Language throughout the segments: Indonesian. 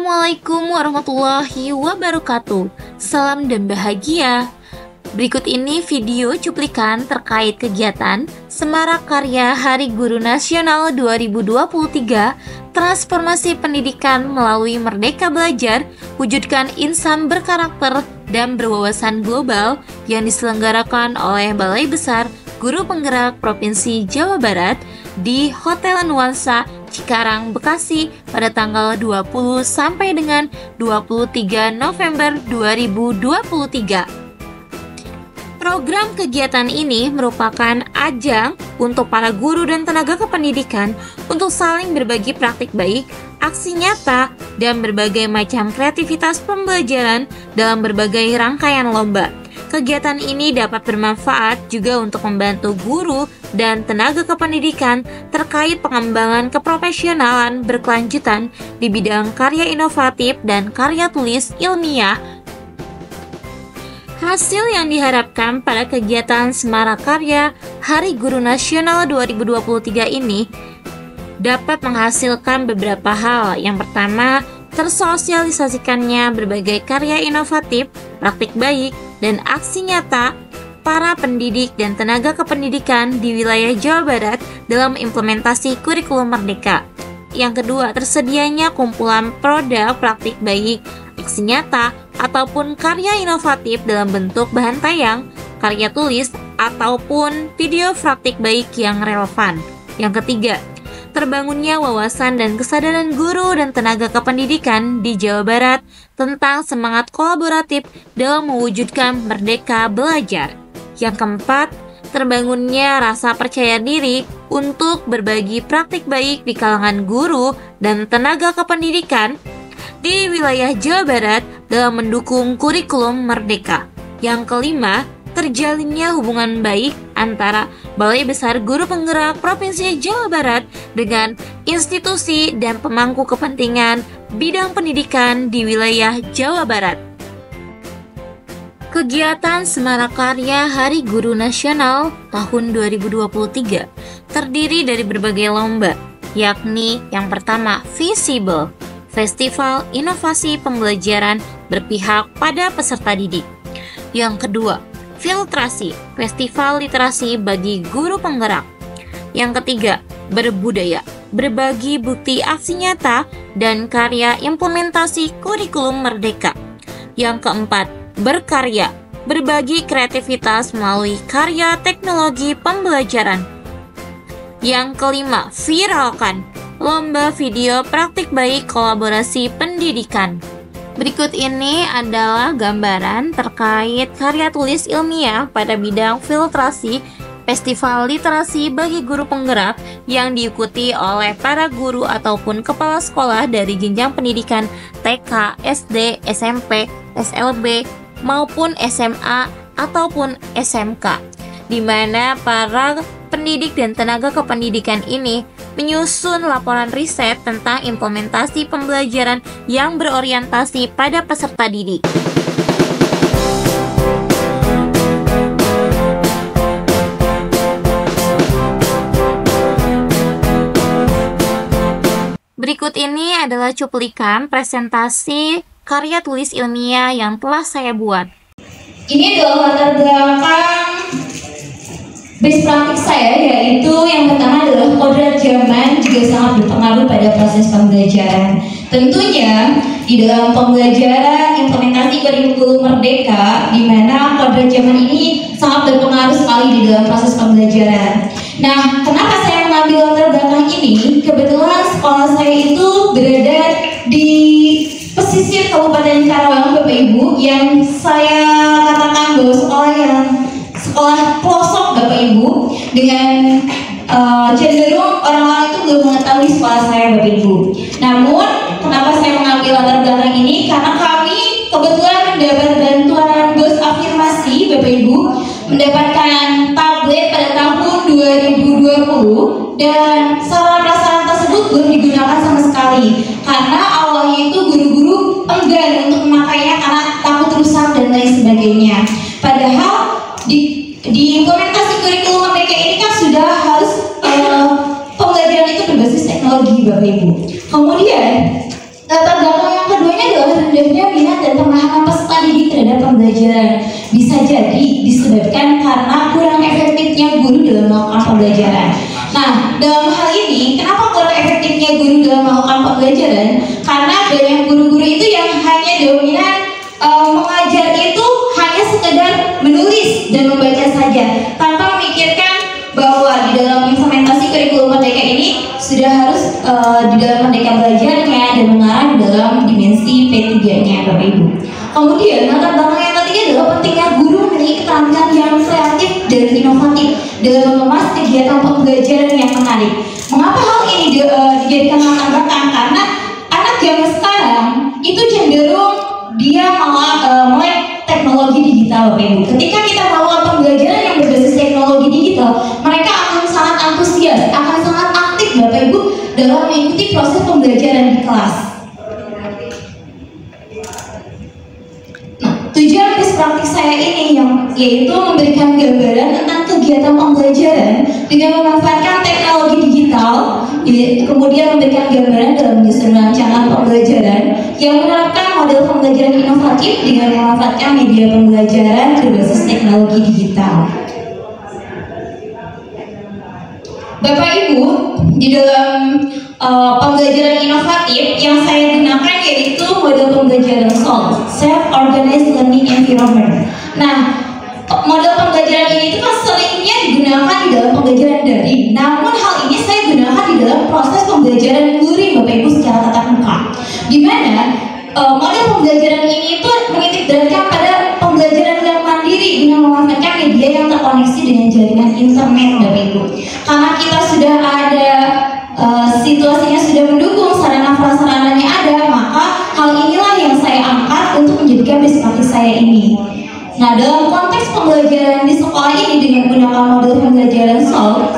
Assalamualaikum warahmatullahi wabarakatuh. Salam dan bahagia. Berikut ini video cuplikan terkait kegiatan Semarak Karya Hari Guru Nasional 2023, transformasi pendidikan melalui Merdeka Belajar, wujudkan insan berkarakter dan berwawasan global yang diselenggarakan oleh Balai Besar Guru Penggerak Provinsi Jawa Barat di Hotel Nuansa Cikarang, Bekasi pada tanggal 20 sampai dengan 23 November 2023. Program kegiatan ini merupakan ajang untuk para guru dan tenaga kependidikan untuk saling berbagi praktik baik, aksi nyata, dan berbagai macam kreativitas pembelajaran dalam berbagai rangkaian lomba. Kegiatan ini dapat bermanfaat juga untuk membantu guru dan tenaga kependidikan terkait pengembangan keprofesionalan berkelanjutan di bidang karya inovatif dan karya tulis ilmiah. Hasil yang diharapkan pada kegiatan Semarak Karya Hari Guru Nasional 2023 ini dapat menghasilkan beberapa hal. Yang pertama, tersosialisasikannya berbagai karya inovatif, praktik baik, dan aksi nyata para pendidik dan tenaga kependidikan di wilayah Jawa Barat dalam implementasi kurikulum Merdeka. Yang kedua, tersedianya kumpulan produk praktik baik, aksi nyata, ataupun karya inovatif dalam bentuk bahan tayang, karya tulis, ataupun video praktik baik yang relevan. Yang ketiga, terbangunnya wawasan dan kesadaran guru dan tenaga kependidikan di Jawa Barat tentang semangat kolaboratif dalam mewujudkan Merdeka Belajar. Yang keempat, terbangunnya rasa percaya diri untuk berbagi praktik baik di kalangan guru dan tenaga kependidikan di wilayah Jawa Barat dalam mendukung kurikulum Merdeka. Yang kelima, terjalinnya hubungan baik antara Balai Besar Guru Penggerak Provinsi Jawa Barat dengan institusi dan pemangku kepentingan bidang pendidikan di wilayah Jawa Barat. Kegiatan Semarak Karya Hari Guru Nasional tahun 2023 terdiri dari berbagai lomba, yakni yang pertama Visible, Festival Inovasi Pembelajaran berpihak pada peserta didik. Yang kedua, Filtrasi, Festival Literasi bagi Guru Penggerak. Yang ketiga, Berbudaya, berbagi bukti aksi nyata dan karya implementasi kurikulum Merdeka. Yang keempat, Berkarya, berbagi kreativitas melalui karya teknologi pembelajaran. Yang kelima, Viralkan, lomba video praktik baik kolaborasi pendidikan. Berikut ini adalah gambaran terkait karya tulis ilmiah pada bidang filtrasi Festival Literasi bagi Guru Penggerak yang diikuti oleh para guru ataupun kepala sekolah dari jenjang pendidikan TK, SD, SMP, SLB, maupun SMA ataupun SMK, di mana para pendidik dan tenaga kependidikan ini menyusun laporan riset tentang implementasi pembelajaran yang berorientasi pada peserta didik. Berikut ini adalah cuplikan presentasi karya tulis ilmiah yang telah saya buat. Ini adalah latar belakang base praktik saya, yaitu yang pertama adalah kodrat zaman juga sangat berpengaruh pada proses pembelajaran. Tentunya di dalam pembelajaran implementasi kurikulum Merdeka, di mana kodrat zaman ini sangat berpengaruh sekali di dalam proses pembelajaran. Nah, kenapa saya mengambil latar belakang ini? Kebetulan sekolah saya itu berada di pesisir Kabupaten Karawang, Bapak Ibu, yang saya katakan bahwa sekolah pelosok, Bapak Ibu, dengan cenderung orang-orang itu belum mengetahui sekolah saya, Bapak Ibu. Namun, kenapa saya mengambil latar belakang ini? Karena kami kebetulan mendapat bantuan GOS Afirmasi, Bapak Ibu, mendapatkan tablet pada tahun 2020, dan sarana prasarana tersebut belum digunakan sama sekali karena awalnya itu guru-guru enggan untuk memakainya karena takut rusak dan lain sebagainya. Padahal di implementasi kurikulum Merdeka ini kan sudah harus pembelajaran itu berbasis teknologi, Bapak Ibu. Kemudian latar belakang yang kedua dan pemahaman peserta didik terhadap pembelajaran. Bisa jadi disebabkan karena kurang efektifnya guru dalam melakukan pembelajaran. Nah, dalam hal ini, kenapa kurang efektifnya guru dalam melakukan pembelajaran? Karena banyak guru-guru itu yang hanya dominan mengajar itu hanya sekedar menulis dan membaca saja, tanpa memikirkan bahwa di dalam implementasi kurikulum Merdeka ini sudah harus di dalam Merdeka belajarnya dan mengarah dalam dimensi P3-nya, Bapak Ibu. Kemudian latar belakang yang ketiga adalah pentingnya guru memiliki keterampilan yang kreatif dan inovatif dalam mengemas kegiatan pembelajaran yang menarik. Mengapa hal ini dijadikan latar belakang? Karena anak zaman sekarang itu cenderung dia malah melek teknologi digital, Bapak Ibu. Ketika kita melakukan pembelajaran yang berbasis teknologi digital, mereka akan sangat antusias, akan sangat aktif, Bapak Ibu, dalam mengikuti proses pembelajaran di kelas. Nah, tujuan tes praktik saya ini yaitu memberikan gambaran tentang kegiatan pembelajaran dengan memanfaatkan teknologi digital, kemudian memberikan gambaran dalam menyusun rancangan pembelajaran yang menerapkan model pembelajaran inovatif dengan memanfaatkan media pembelajaran berbasis teknologi digital. Bapak Ibu, di dalam pembelajaran inovatif yang saya gunakan yaitu model pembelajaran SOL, Self-Organized Learning Environment. Nah, model pembelajaran ini itu kan seringnya digunakan di dalam pembelajaran daring. Namun hal ini saya gunakan di dalam proses pembelajaran luring, Bapak Ibu, secara tatap muka. Di mana model pembelajaran ini itu menitik beratkan pada pembelajaran yang mandiri dengan memanfaatkan media yang terkoneksi dengan jaringan internet, Bapak Ibu. Karena kita sudah ada situasinya sudah mendukung, sarana prasarananya ada, maka hal inilah yang saya angkat untuk menjadikan best practice saya ini. Nah, dalam konteks pembelajaran di sekolah ini dengan menggunakan model pembelajaran SOL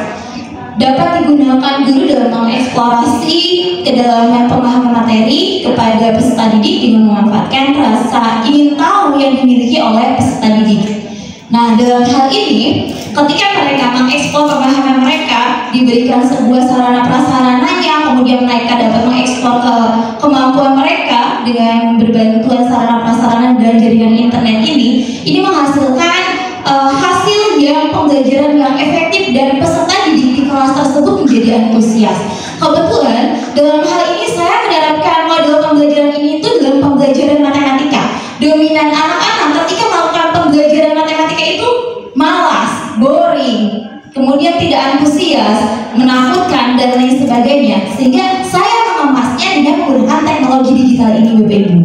dapat digunakan guru dalam mengeksplorasi kedalaman pemahaman materi kepada peserta didik dengan memanfaatkan rasa ingin tahu yang dimiliki oleh peserta didik. Nah, dalam hal ini, ketika mereka mengeksplor pemahaman mereka, diberikan sebuah sarana prasarananya, kemudian mereka dapat mengeksplor kemampuan mereka dengan berbantuan sarana prasarana dan jaringan internet ini menghasilkan hasil yang pembelajaran yang efektif dan peserta didik di kelas tersebut menjadi antusias. Kebetulan dalam hal ini saya menerapkan model pembelajaran ini itu dalam pembelajaran matematika. Dominan anak-anak ketika melakukan pembelajaran matematika itu malas, boring, kemudian tidak antusias, menakutkan dan lain sebagainya. Sehingga saya mengemasnya dengan menggunakan teknologi digital ini, Bapak Ibu.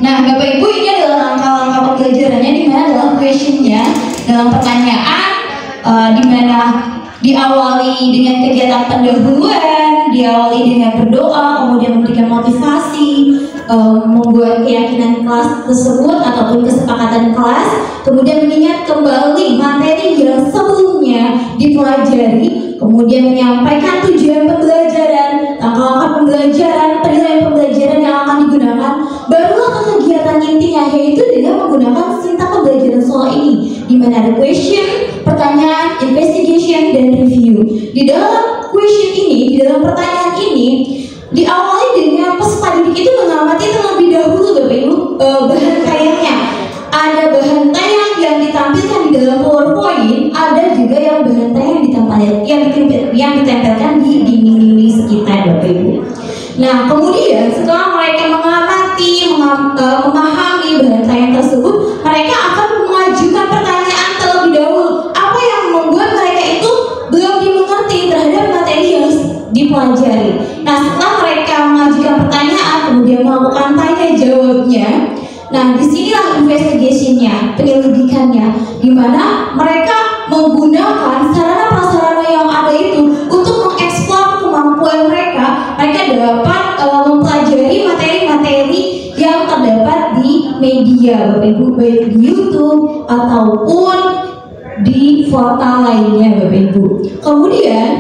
Nah, Bapak Ibu, ini adalah langkah-langkah pembelajarannya, di mana dalam questionnya, dalam pertanyaan, di mana diawali dengan kegiatan pendahuluan, diawali dengan berdoa, kemudian memberikan motivasi, membuat keyakinan kelas tersebut ataupun kesepakatan kelas, kemudian mengingat kembali materi yang sebelumnya dipelajari, kemudian menyampaikan tujuan pembelajaran, langkah-langkah pembelajaran, penilaian pembelajaran yang akan digunakan, barulah ke kegiatan intinya, yaitu dengan menggunakan sintak pembelajaran SOL ini, di mana ada question, pertanyaan, investigation, dan review. Di dalam question ini, di dalam pertanyaan ini, diawali dengan peserta didik itu mengamati terlebih dahulu, Bapak Ibu, bahan tayangnya. Ada bahan tayang yang ditampilkan di dalam PowerPoint, ada juga yang bahan tayang yang ditempelkan di dinding-dinding sekitar, Bapak Ibu. Nah, kemudian setelah mereka mengamati, memahami bahan tayang tersebut, mereka akan mengajukan pertanyaan terlebih dahulu. Apa yang membuat mereka itu belum dimengerti terhadap materi yang dipelajari. Nah, setelah mereka mengajukan pertanyaan, kemudian melakukan tanya jawabnya, nah disinilah investigasinya, penyelidikannya, di mana mereka menggunakan sarana prasarana yang ada itu untuk mengeksplor kemampuan mereka. Mereka dapat mempelajari materi-materi yang terdapat di media, Bapak Ibu, baik di YouTube ataupun di portal lainnya, Bapak Ibu. Kemudian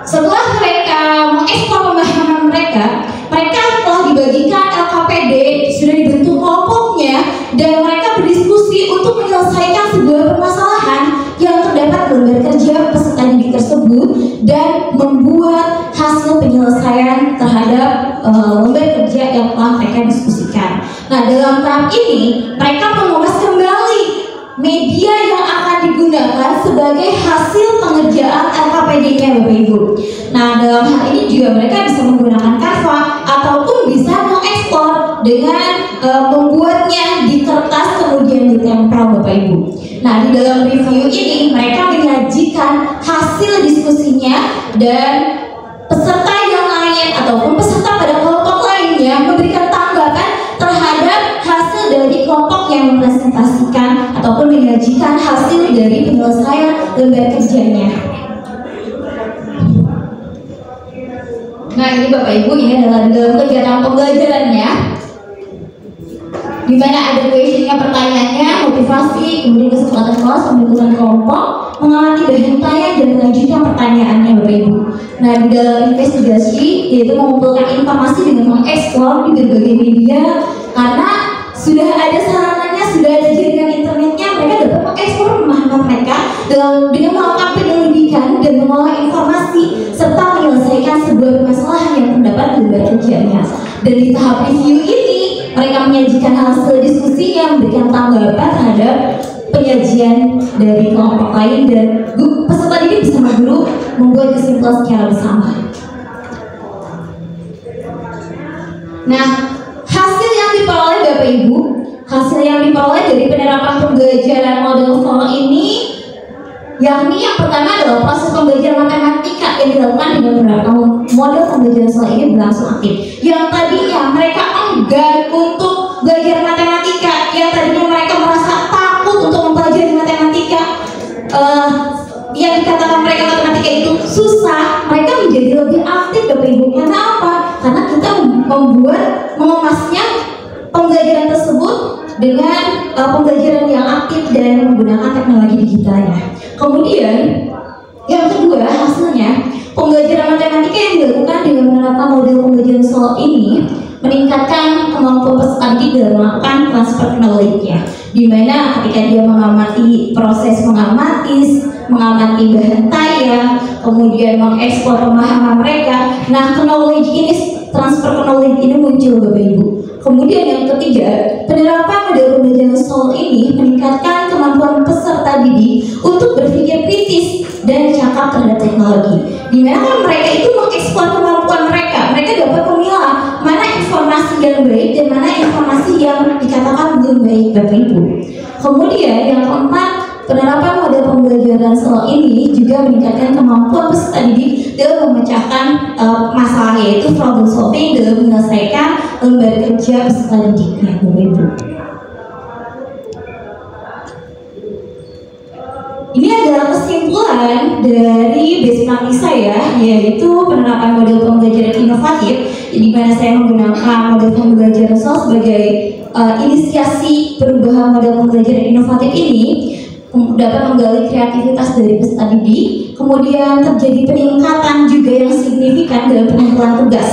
setelah mereka mengeksplor pemahaman mereka telah dibagikan LKPD, sudah dibentuk kelompoknya, dan mereka berdiskusi untuk menyelesaikan sebuah permasalahan yang terdapat dalam lembar kerja peserta didik tersebut dan membuat hasil penyelesaian penyelesaian terhadap lembar kerja yang telah mereka diskusikan. Nah, dalam tahap ini mereka mengulas kembali media yang akan digunakan sebagai hasil pengerjaan LKPD-nya, Bapak Ibu. Nah, dalam hal ini juga mereka bisa menggunakan Canva ataupun bisa mengekspor dengan membuatnya di kertas kemudian ditempel, Bapak Ibu. Nah, di dalam review ini mereka menyajikan hasil diskusinya dan peserta yang lain ataupun peserta pada kelompok lainnya memberikan tanggapan terhadap hasil dari kelompok yang mempresentasikan ataupun menyajikan hasil dari penyelesaian lembar kerjanya. Nah, ini Bapak Ibu, ini adalah dalam kegiatan pembelajarannya, di mana ada questionnya, pertanyaannya, motivasi, kemudian kesempatan kelas, pembentukan kelompok, mengamati bahan tanya dan melanjutkan pertanyaannya, Bapak Ibu. Nah, di dalam investigasi yaitu mengumpulkan informasi dengan mengeksplor di berbagai media, karena sudah ada sarananya, sudah ada jaringan internetnya, mereka dapat mengeksplor pemahaman mereka dengan melakukan penyelidikan dan mengolah informasi serta menyelesaikan sebuah permasalahan yang terdapat di lembar kerjanya. Dan di tahap review ini mereka menyajikan hasil diskusinya, memberikan tanggapan terhadap penyajian dari kelompok lain, dan peserta didik bersama guru membuat kesimpulan secara bersama. Nah, hasil yang diperoleh Bapak Ibu, hasil yang diperoleh dari penerapan pembelajaran model SOL ini, yakni yang pertama adalah proses pembelajaran matematika yang dilakukan dengan menerapkan model pembelajaran SOL ini berlangsung aktif. Yang tadinya mereka enggan untuk belajar matematika, yang tadinya mereka merasa takut untuk mempelajari matematika, yang dikatakan mereka matematika itu susah, mereka menjadi lebih aktif, Bapak Ibu. Karena apa? Karena kita mengemasnya pembelajaran tersebut dengan pembelajaran yang aktif dan menggunakan teknologi digitalnya. Kemudian yang kedua, hasilnya pembelajaran matematika yang dilakukan dengan menerapkan model pembelajaran SOL ini meningkatkan kemampuan peserta didik dalam melakukan transfer knowledge-nya, di mana ketika dia mengamati proses mengamati bahan tanya, kemudian mengekspor pemahaman mereka. Nah, knowledge ini, transfer knowledge ini muncul, Bapak Ibu. Kemudian yang ketiga, penerapan model pembelajaran SOL ini meningkatkan kemampuan peserta didik untuk berpikir kritis dan cakap terhadap teknologi, di mana kan mereka itu mengekspor kemampuan mereka dapat memilah mana informasi yang baik dan mana informasi yang dikatakan belum baik, Bapak Ibu. Kemudian yang keempat, penerapan model pembelajaran SOL ini juga meningkatkan kemampuan peserta didik dalam memecahkan masalah, yaitu problem solving dalam menyelesaikan lembar kerja peserta didiknya, Bapak Ibu. Ini adalah kesimpulan dari base practice saya, yaitu penerapan model pembelajaran inovatif, di mana saya menggunakan model pembelajaran SOL sebagai inisiasi perubahan model pembelajaran inovatif ini dapat menggali kreativitas dari peserta didik, kemudian terjadi peningkatan juga yang signifikan dalam pengumpulan tugas.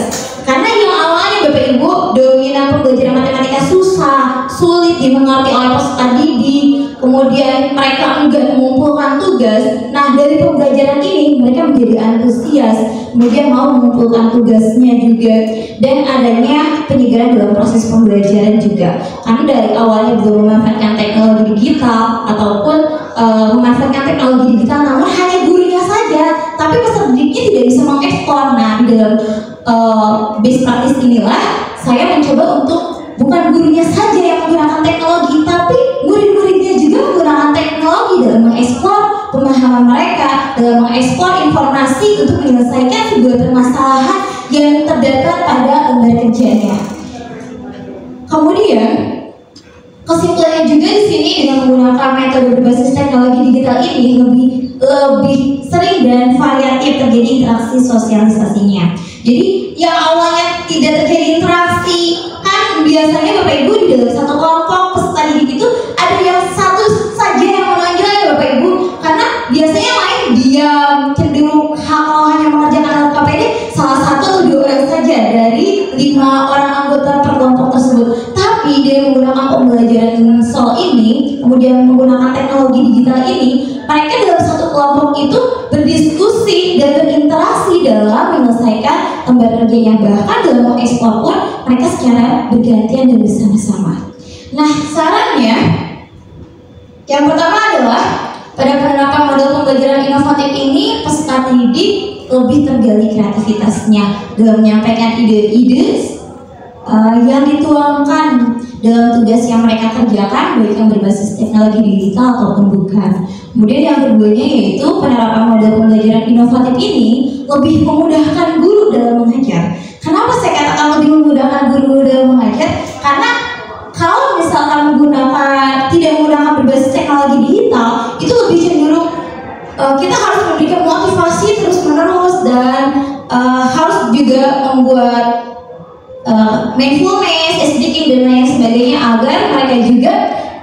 Karena yang awalnya Bapak Ibu dominan pembelajaran matematika susah, sulit dimengerti oleh peserta didik, kemudian mereka enggan mengumpulkan tugas. Nah, dari pembelajaran ini mereka menjadi antusias, kemudian mau mengumpulkan tugasnya juga, dan adanya penyegaran dalam proses pembelajaran juga. Karena dari awalnya belum memanfaatkan teknologi digital ataupun memanfaatkan teknologi digital, namun hanya gurunya saja, tapi peserta didiknya tidak bisa mengekspor. Nah, di dalam base practice inilah saya mencoba untuk bukan gurunya saja yang menggunakan teknologi, tapi murid-muridnya juga menggunakan teknologi dalam mengekspor pemahaman mereka, dalam mengekspor informasi untuk menyelesaikan sebuah permasalahan yang terdapat pada lembar kerjanya. Kemudian kesimpulannya juga di sini, dengan menggunakan metode berbasis teknologi digital ini lebih sering dan variatif terjadi interaksi sosialisasinya. Jadi yang awalnya tidak terjadi interaksi, kan biasanya Bapak Ibu di dalam satu kelompok peserta didik itu ada yang satu saja yang menonjol, ya Bapak Ibu, karena biasanya yang lain diam, cenderung hanya mengerjakan LKPD salah satu atau dua orang saja dari 5 orang anggota per kelompok tersebut. Tapi dia menggunakan pembelajaran SOL ini, kemudian menggunakan teknologi digital ini, mereka dalam satu kelompok itu berdiskusi dan berinteraksi dalam menyelesaikan lembar kerjanya. Bahkan dalam mengekspor pun mereka secara bergantian dan bersama-sama. Nah, sarannya yang pertama adalah pada penerapan model pembelajaran inovatif ini peserta didik lebih tergali kreativitasnya dalam menyampaikan ide-ide yang dituangkan dalam tugas yang mereka kerjakan, baik yang berbasis teknologi digital ataupun bukan. Kemudian yang keduanya yaitu penerapan model pembelajaran inovatif ini lebih memudahkan guru dalam mengajar. Kenapa saya katakan lebih memudahkan guru dalam mengajar? Karena kalau misalkan tidak menggunakan berbasis teknologi digital, itu lebih cenderung kita harus memberikan motivasi terus-menerus dan harus juga membuat mindfulness, speaking dan lain sebagainya agar mereka juga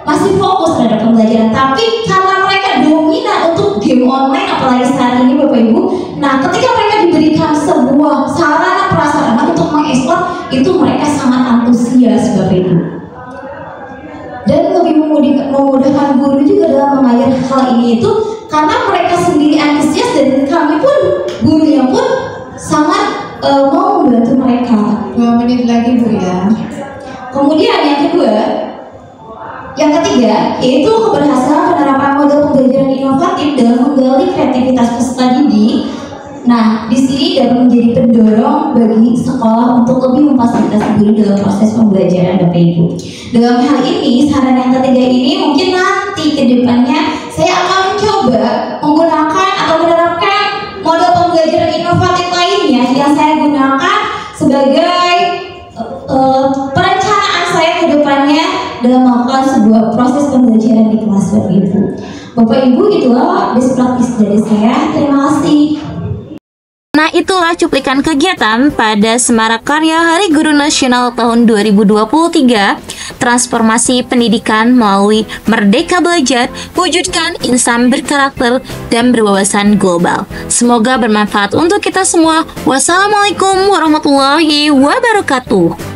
masih fokus terhadap pembelajaran. Tapi karena mereka dominan untuk game online, apalagi saat ini Bapak Ibu, nah ketika mereka diberikan sebuah sarana prasarana untuk mengekspor, itu mereka sangat antusias Bapak Ibu. Dan lebih memudahkan guru juga dalam mengajar hal ini itu karena mereka sendiri antusias dan kami pun, gurunya pun sangat mau membantu mereka. 2 menit lagi Bu ya. Kemudian yang ketiga yaitu keberhasilan penerapan model pembelajaran inovatif dalam menggali kreativitas peserta didik. Nah, di sini dapat menjadi pendorong bagi sekolah untuk lebih memfasilitasi guru dalam proses pembelajaran Bapak Ibu. Dalam hal ini, saran yang ketiga ini mungkin nanti ke depannya saya akan mencoba menggunakan atau menerapkan model pembelajaran inovatif lainnya yang saya gunakan sebagai perencanaan saya ke depannya dalam melakukan sebuah proses pembelajaran di kelas Bapak Ibu. Bapak Ibu, itulah best practice dari saya. Terima kasih. Nah, itulah cuplikan kegiatan pada Semarak Karya Hari Guru Nasional tahun 2023, transformasi pendidikan melalui Merdeka Belajar, wujudkan insan berkarakter dan berwawasan global. Semoga bermanfaat untuk kita semua. Wassalamualaikum warahmatullahi wabarakatuh.